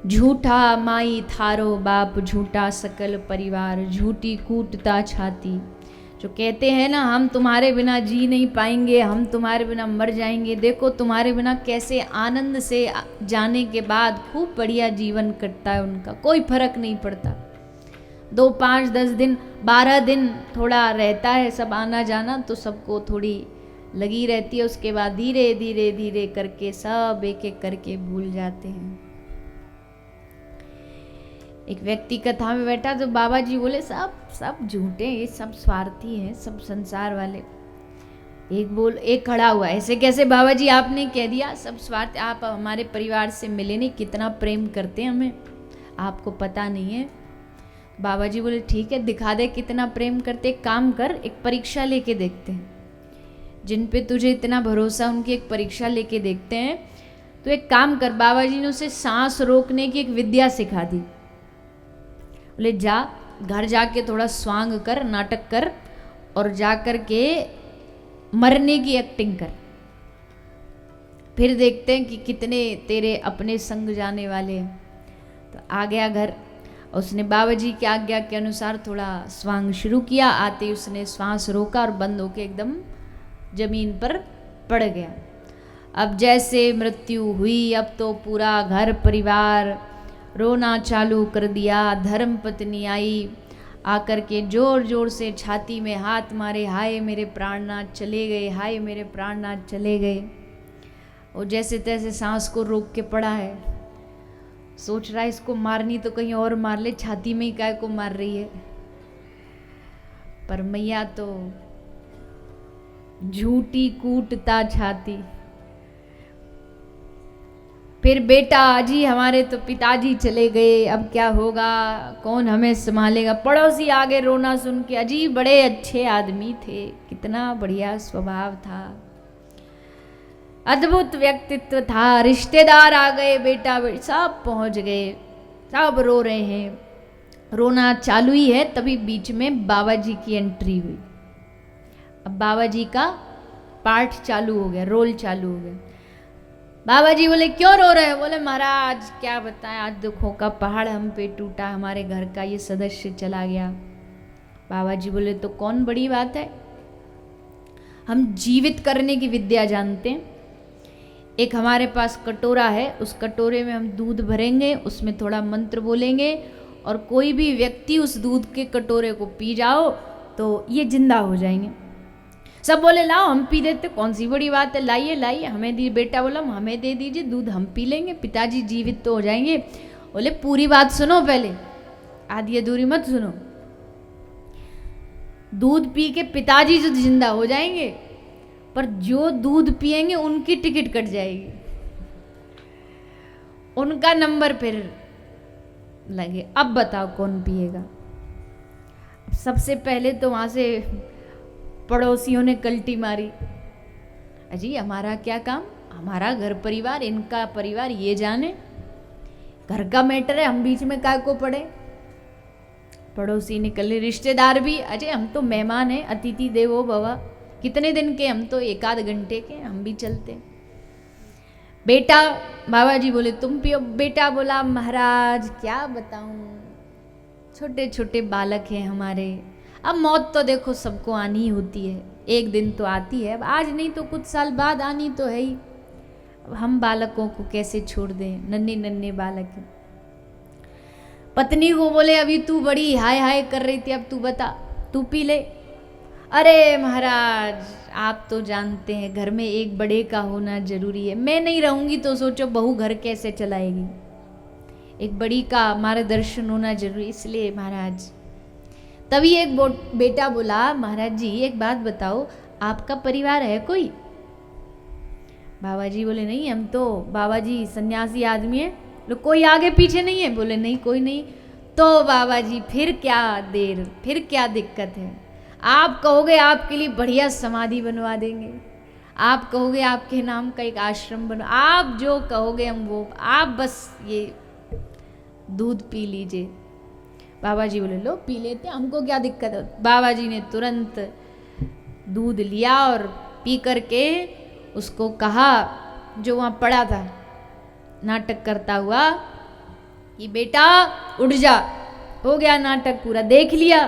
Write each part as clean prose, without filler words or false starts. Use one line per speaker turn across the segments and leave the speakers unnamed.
झूठा माई थारो बाप, झूठा सकल परिवार, झूठी कूटता छाती। जो कहते हैं ना हम तुम्हारे बिना जी नहीं पाएंगे, हम तुम्हारे बिना मर जाएंगे, देखो तुम्हारे बिना कैसे आनंद से जाने के बाद खूब बढ़िया जीवन कटता है उनका, कोई फर्क नहीं पड़ता। 2, 5, 10 दिन, 12 दिन थोड़ा रहता है सब आना जाना, तो सबको थोड़ी लगी रहती है, उसके बाद धीरे धीरे धीरे करके सब एक एक करके भूल जाते हैं। एक व्यक्ति कथा में बैठा तो बाबा जी बोले सब सब झूठे, ये सब स्वार्थी हैं, सब संसार वाले। एक खड़ा हुआ, ऐसे कैसे बाबा जी आपने कह दिया सब स्वार्थ, आप हमारे परिवार से मिले नहीं, कितना प्रेम करते हैं हमें, आपको पता नहीं है। बाबा जी बोले ठीक है दिखा दे कितना प्रेम करते, एक काम कर, एक परीक्षा लेके देखते हैं, जिन पे तुझे इतना भरोसा उनकी एक परीक्षा लेके देखते हैं। तो एक काम कर, बाबा जी ने उसे सांस रोकने की एक विद्या सिखा दी। बोले जा घर जाके थोड़ा स्वांग कर, नाटक कर, और जा कर के मरने की एक्टिंग कर, फिर देखते हैं कि कितने तेरे अपने संग जाने वाले हैं। तो आ गया घर, उसने बाबा जी की आज्ञा के अनुसार थोड़ा स्वांग शुरू किया, आते ही उसने श्वास रोका और बंद होके एकदम जमीन पर पड़ गया। अब जैसे मृत्यु हुई, अब तो पूरा घर परिवार रोना चालू कर दिया। धर्म पत्नी आई, आकर के जोर जोर से छाती में हाथ मारे, हाय मेरे प्राणनाथ चले गए, हाय मेरे प्राणनाथ चले गए। और जैसे तैसे सांस को रोक के पड़ा है, सोच रहा है इसको मारनी तो कहीं और मार ले, छाती में ही काय को मार रही है। पर मैया तो झूठी कूटता छाती। फिर बेटा जी हमारे तो पिताजी चले गए, अब क्या होगा, कौन हमें संभालेगा। पड़ोसी आगे रोना सुन के, अजी बड़े अच्छे आदमी थे, कितना बढ़िया स्वभाव था, अद्भुत व्यक्तित्व था। रिश्तेदार आ गए, बेटा सब पहुंच गए, सब रो रहे हैं, रोना चालू ही है, तभी बीच में बाबा जी की एंट्री हुई। अब बाबा जी का पाठ चालू हो गया, रोल चालू हो गया। बाबा जी बोले क्यों रो रहे हो? बोले महाराज क्या बताएं, आज दुखों का पहाड़ हम पे टूटा, हमारे घर का ये सदस्य चला गया। बाबा जी बोले तो कौन बड़ी बात है, हम जीवित करने की विद्या जानते हैं। एक हमारे पास कटोरा है, उस कटोरे में हम दूध भरेंगे, उसमें थोड़ा मंत्र बोलेंगे, और कोई भी व्यक्ति उस दूध के कटोरे को पी जाओ तो ये जिंदा हो जाएंगे। सब बोले लाओ हम पी देते, कौन सी बड़ी बात है, लाइए लाइए हमें दी। बेटा बोला हमें दे दीजिए दूध, हम पी लेंगे, पिताजी जीवित तो हो जाएंगे। बोले पूरी बात सुनो पहले, आधी अधूरी मत सुनो। दूध पी के पिताजी जो जिंदा हो जाएंगे, पर जो दूध पिएंगे उनकी टिकट कट जाएगी, उनका नंबर फिर लगे। अब बताओ कौन पिएगा? सबसे पहले तो वहां से पड़ोसियों ने कल्टी मारी, अजी हमारा क्या काम, हमारा घर परिवार, इनका परिवार ये जाने, घर का मैटर है, हम बीच में काय को पड़े। पड़ोसी निकले, रिश्तेदार भी, अजय हम तो मेहमान हैं, अतिथि देवो भव, कितने दिन के, हम तो 1 आध घंटे के, हम भी चलते। बेटा बाबा जी बोले तुम पियो। बेटा बोला महाराज क्या बताऊं, छोटे छोटे बालक हैं हमारे, अब मौत तो देखो सबको आनी ही होती है, एक दिन तो आती है, अब आज नहीं तो कुछ साल बाद आनी तो है ही, अब हम बालकों को कैसे छोड़ दें, नन्हे नन्हे बालक हैं। पत्नी को बोले अभी तू बड़ी हाय हाय कर रही थी, अब तू बता, तू पी ले। अरे महाराज आप तो जानते हैं घर में एक बड़े का होना जरूरी है, मैं नहीं रहूंगी तो सोचो बहू घर कैसे चलाएगी, एक बड़ी का मार्गदर्शन होना जरूरी, इसलिए महाराज। तभी एक बेटा बोला महाराज जी एक बात बताओ, आपका परिवार है कोई? बाबा जी बोले नहीं, हम तो बाबा जी सन्यासी आदमी है। कोई आगे पीछे नहीं है? बोले नहीं कोई नहीं। तो बाबा जी फिर क्या देर, फिर क्या दिक्कत है, आप कहोगे आपके लिए बढ़िया समाधि बनवा देंगे, आप कहोगे आपके नाम का एक आश्रम बनो, आप जो कहोगे हम वो, आप बस ये दूध पी लीजिए। बाबा जी बोले लो पी लेते, हमको क्या दिक्कत है। बाबा जी ने तुरंत दूध लिया और पी करके उसको कहा, जो वहाँ पड़ा था नाटक करता हुआ, कि बेटा उठ जा, हो गया नाटक पूरा, देख लिया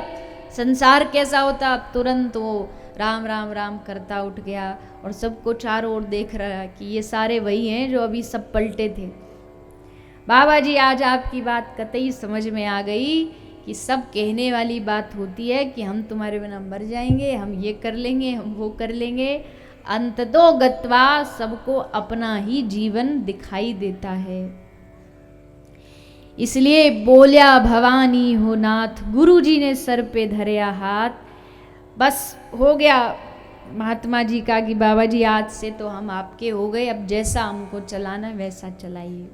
संसार कैसा होता। तुरंत वो राम राम राम करता उठ गया और सबको चारों ओर देख रहा कि ये सारे वही हैं जो अभी सब पलटे थे। बाबा जी आज आपकी बात कतई समझ में आ गई कि सब कहने वाली बात होती है कि हम तुम्हारे बिना मर जाएंगे, हम ये कर लेंगे, हम वो कर लेंगे। अंततो गत्वा सबको अपना ही जीवन दिखाई देता है। इसलिए बोल्या भवानी हो नाथ, गुरु जी ने सर पे धरया हाथ। बस हो गया महात्मा जी का कि बाबा जी आज से तो हम आपके हो गए, अब जैसा हमको चलाना वैसा चलाइए।